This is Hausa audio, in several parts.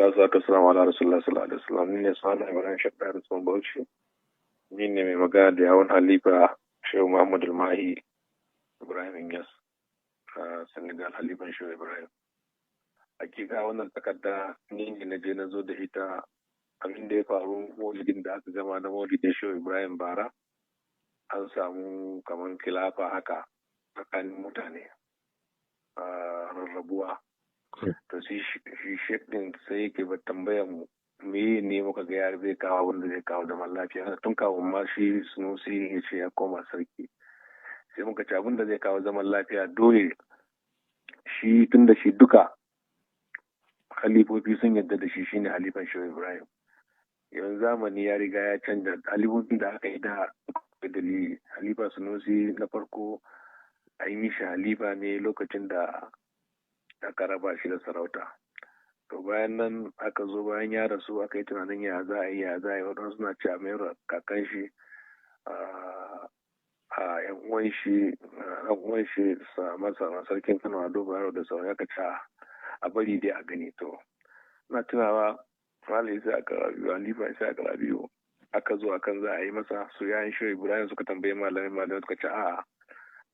alhamdulillah salatu wassalamu ala rasulullah sallallahu alaihi wasallam. Ni ne Sani Ibrahim Shakka da Tsohon Bauchi. Ni ne mai magana da yawon halifa Shehu Muhammad Al-Mahi Ibrahim Inyas a Senegal, halifan Shehu Ibrahim. Hakika wannan takarda ni ne na je na zo da ita abin da ya faru maulidin da aka gama na maulidin Shehu Ibrahim bara. An samu kamar kilafa haka tsakanin mutane a rarrabuwa. To shi shek din sai yake ba tambayar mu me ne muka ga ya zai kawo wanda zai kawo zaman lafiya tun kawo ma shi Sunusi ya ce ya koma sarki sai muka ci abin da zai kawo zaman lafiya dole shi tun da shi duka halifofi sun yadda da shi shine halifan Shehu Ibrahim. Yanzu zamani ya riga ya canja halifofin da aka yi da dalili. Halifa Sunusi na farko a yi mishi halifa ne lokacin da aka raba shi da sarauta. To bayan nan aka zo bayan ya rasu aka yi tunanin ya za a yi waɗansu suna ci a mayar kakan shi a yan uwan shi masa sarkin Kano a Bayero da sauran aka ci a bari dai a gani. To na tunawa malai sai aka rabiyo halifa sai aka rabiyo aka zo akan za a yi masa su yayin Shehu Ibrahim suka tambaye malamai suka ce a'a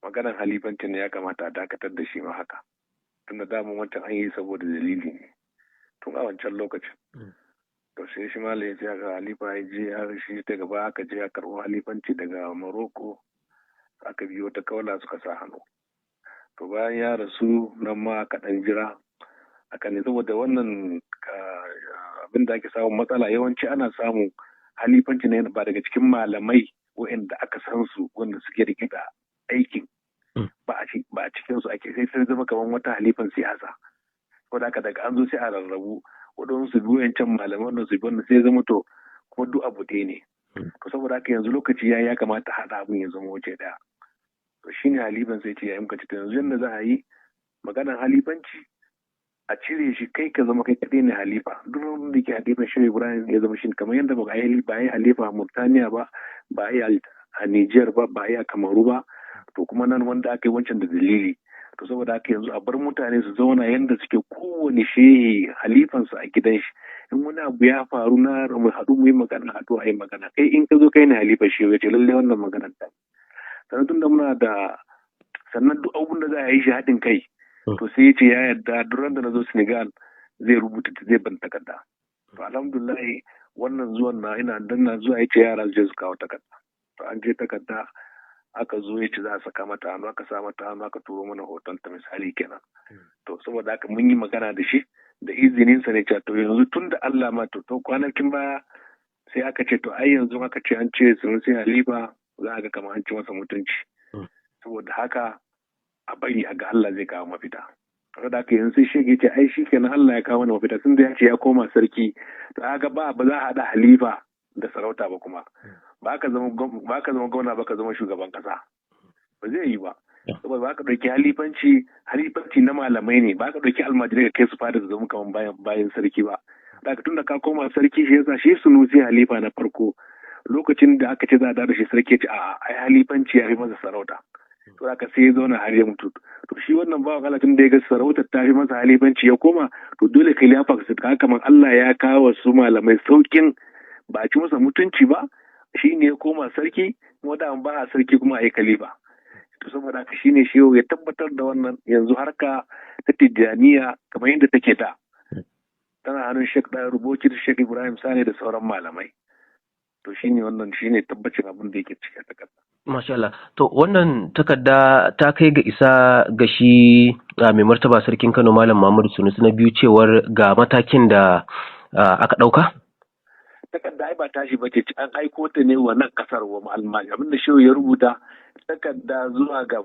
maganan halifancin ne ya kamata a dakatar da shi ma haka. Tunda damun wancan an yi saboda dalili ne tun a wancan lokacin. To sai shi malai sai aka halifa ya je har shi ta gaba aka je a karɓo halifanci daga Morocco aka biyo ta kaula suka sa hannu. To bayan ya rasu nan ma aka ɗan jira aka ne saboda wannan abin da ake samun matsala yawanci ana samun halifanci ne ba daga cikin malamai waɗanda aka san su wanda suke rike da aikin ba a cikin su ake sai zama kamar wata halifan siyasa wanda aka daga an zo sai a rarrabu waɗansu su biyo yancan malamai wannan su biyo wannan sai zama to kuma duk abu ɗaya ne. To saboda haka yanzu lokaci ya kamata haɗa abin ya zama waje ɗaya. To shine halifan sai ce ya yi muka ce yanzu yadda za a yi maganar halifanci a cire shi kai ka zama kai kaɗai ne halifa duk wanda ke halifan Shehu Ibrahim ya zama shi kamar yadda ba a yi halifa a Murtaniya ba a yi a Nijar ba a yi a Kamaru ba to kuma nan wanda aka yi wancan da dalili. To saboda haka yanzu a bar mutane su zauna yadda suke kowane shehi halifansu a gidan shi in wani abu ya faru na mu haɗu mu yi magana a yi magana kai in ka zo kai ne halifan shehu ya ce lallai wannan maganar ta sannan tunda muna da sannan duk abun da za a yi shi haɗin kai to sai ya ce ya yarda duk da na zo Senegal zai rubuta zai ban takarda. To alhamdulillah wannan zuwan na ina danna zuwa ya ce yara su je su kawo takarda. To an je takarda aka zo ya ce za a saka mata hannu aka sa mata hannu aka turo mana hoton ta misali kenan. To saboda haka mun yi magana da shi da izinin sa ne cewa to yanzu tun da Allah ma to kwanakin baya sai aka ce to ai yanzu aka ce an ce sun sai halifa za a ga kamar an ci masa mutunci. Saboda haka a bari a ga Allah zai kawo mafita. Saboda haka yanzu sai shege ce ai shi kenan Allah ya kawo mana mafita tun da ya ce ya koma sarki to haka ba za a haɗa halifa da sarauta ba kuma. Ba ka zama gwamna ba ka zama shugaban kasa ba zai yi ba saboda ba ka ɗauki halifanci na malamai ne ba ka ɗauki almajirai ka kai su fada su zama kamar bayan sarki ba daga tun da ka koma sarki shi yasa shi Sunusi halifa na farko lokacin da aka ce za a da shi sarki ce a ai halifanci ya fi masa sarauta to aka sai ya zauna har ya mutu to shi wannan bawa kala tun da ya ga sarautar ta fi masa halifanci ya koma to dole ka liyafa ka kamar Allah ya kawo su malamai saukin ba a ci masa mutunci ba shi ne ya koma sarki kuma da ba a sarki kuma a yi kalifa. To saboda haka shi ne shehu ya tabbatar da wannan yanzu harka ta tijjaniya kamar yadda take da tana hannun Sheikh Dahiru Bauchi da Sheikh Ibrahim Sani da sauran malamai. To shi ne wannan shi ne tabbacin abin da yake cikin takarda. Masha Allah. To wannan takarda ta kai ga isa ga shi mai martaba sarkin Kano Malam Muhammadu Sunusi na biyu cewar ga matakin da aka ɗauka? Takarda ai ba tashi ba ce an aiko ta ne wa nan kasar wa almajiri abinda shehu ya rubuta takarda zuwa ga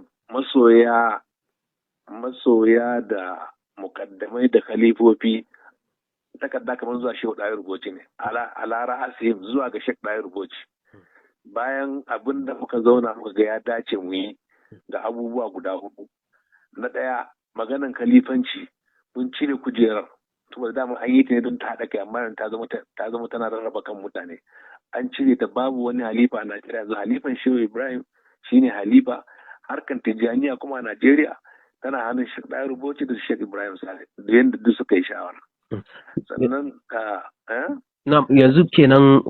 masoya da mukaddamai da khalifofi takarda kamar zuwa Shehu Dahiru Bauchi ne ala ra'asihim zuwa ga Sheikh Dahiru Bauchi bayan abin da muka zauna muka ga ya dace mu yi ga abubuwa guda hudu. Na ɗaya maganan khalifanci mun cire kujerar saboda dama an yi ta ne don ta haɗa kai amma ta zama tana rarraba kan mutane an cire ta babu wani halifa a Najeriya yanzu halifan Shehu Ibrahim shine halifa harkan Tijjaniya kuma a Najeriya tana hannun Sheikh Dahiru Bauchi da Sheikh Ibrahim Sale da yanda duk suka yi shawara sannan yanzu kenan